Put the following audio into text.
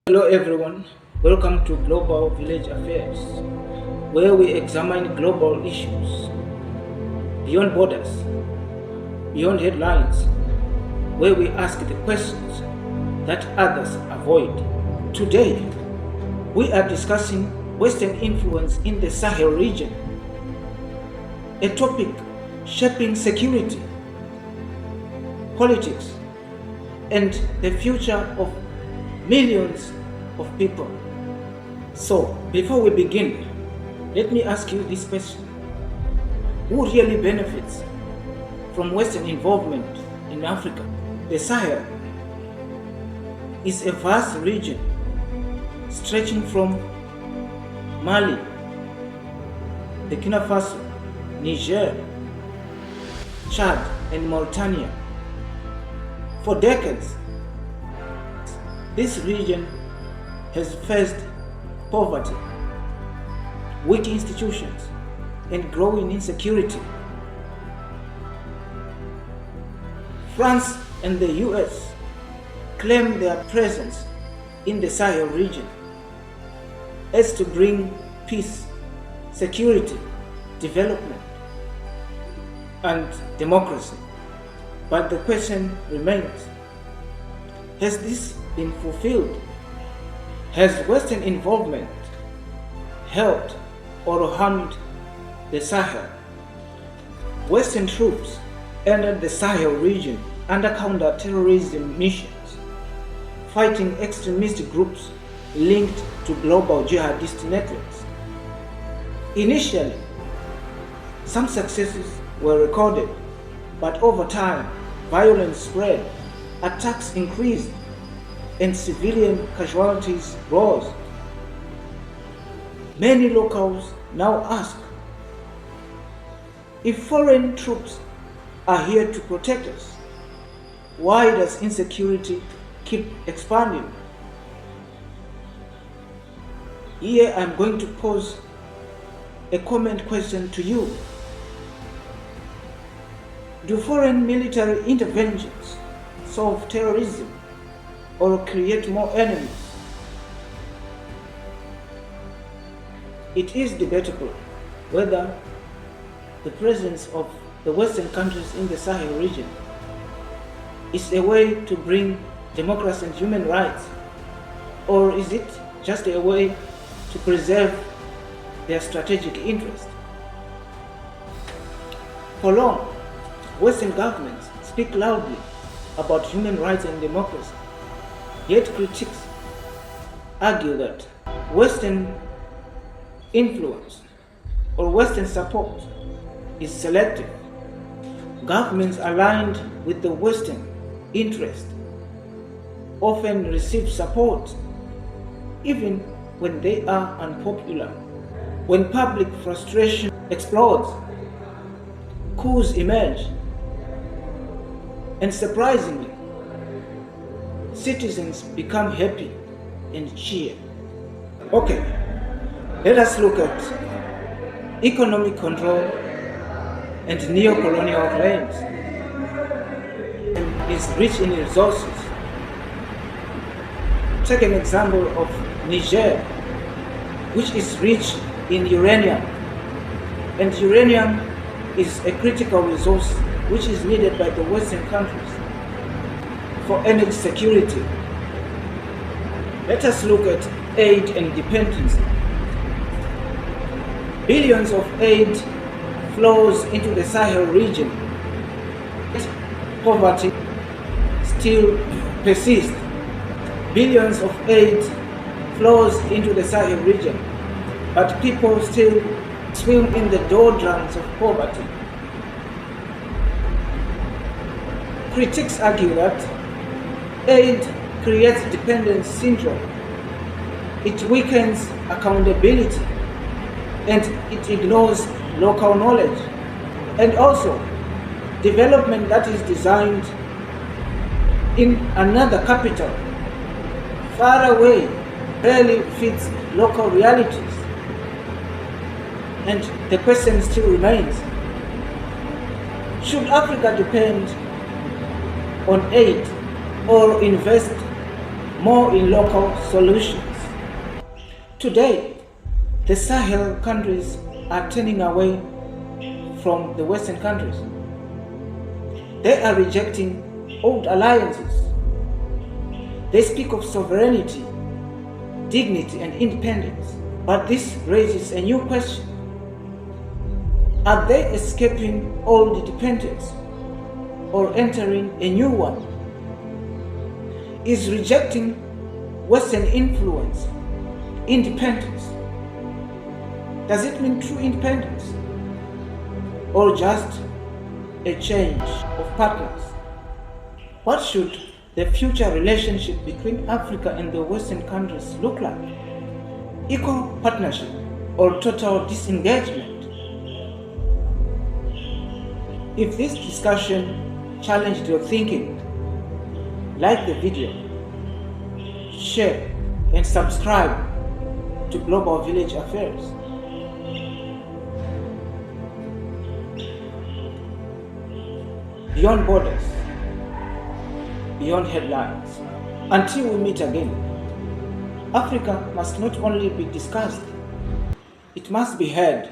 Hello everyone, welcome to Global Village Affairs, where we examine global issues beyond borders, beyond headlines, where we ask the questions that others avoid. Today, we are discussing Western influence in the Sahel region, a topic shaping security, politics, and the future of millions of people. So, before we begin, let me ask you this question. Who really benefits from Western involvement in Africa? The Sahel is a vast region stretching from Mali, Burkina Faso, Niger, Chad, and Mauritania. For decades, this region has faced poverty, weak institutions, and growing insecurity. France and the US claim their presence in the Sahel region as to bring peace, security, development, and democracy. But the question remains, has this been fulfilled? Has Western involvement helped or harmed the Sahel? Western troops entered the Sahel region under counter-terrorism missions, fighting extremist groups linked to global jihadist networks. Initially, some successes were recorded, but over time, violence spread, attacks increased, and civilian casualties rose. Many locals now ask, if foreign troops are here to protect us, why does insecurity keep expanding? Here I'm going to pose a comment question to you. Do foreign military interventions solve terrorism or create more enemies? It is debatable whether the presence of the Western countries in the Sahel region is a way to bring democracy and human rights, or is it just a way to preserve their strategic interest? For long, Western governments speak loudly about human rights and democracy. Yet critics argue that Western influence or Western support is selective. Governments aligned with the Western interest often receive support even when they are unpopular. When public frustration explodes, coups emerge, and surprisingly, citizens become happy and cheer. Okay, let us look at economic control and neo-colonial claims. Is rich in resources. Take an example of Niger, which is rich in uranium, and uranium is a critical resource which is needed by the Western countries for energy security. Let us look at aid and dependency. Billions of aid flows into the Sahel region. Poverty still persists. Billions of aid flows into the Sahel region, but people still swim in the doldrums of poverty. Critics argue that aid creates dependence syndrome. It weakens accountability and it ignores local knowledge. And also, development that is designed in another capital, far away, rarely fits local realities. And the question still remains, should Africa depend on aid or invest more in local solutions. Today, the Sahel countries are turning away from the Western countries. They are rejecting old alliances. They speak of sovereignty, dignity, and independence. But this raises a new question. Are they escaping old dependence or entering a new one? Is rejecting Western influence independence? Does it mean true independence or just a change of partners? What should the future relationship between Africa and the Western countries look like? Equal partnership or total disengagement? If this discussion challenged your thinking, like the video, share and subscribe to Global Village Affairs. Beyond borders, beyond headlines. Until we meet again, Africa must not only be discussed, it must be heard.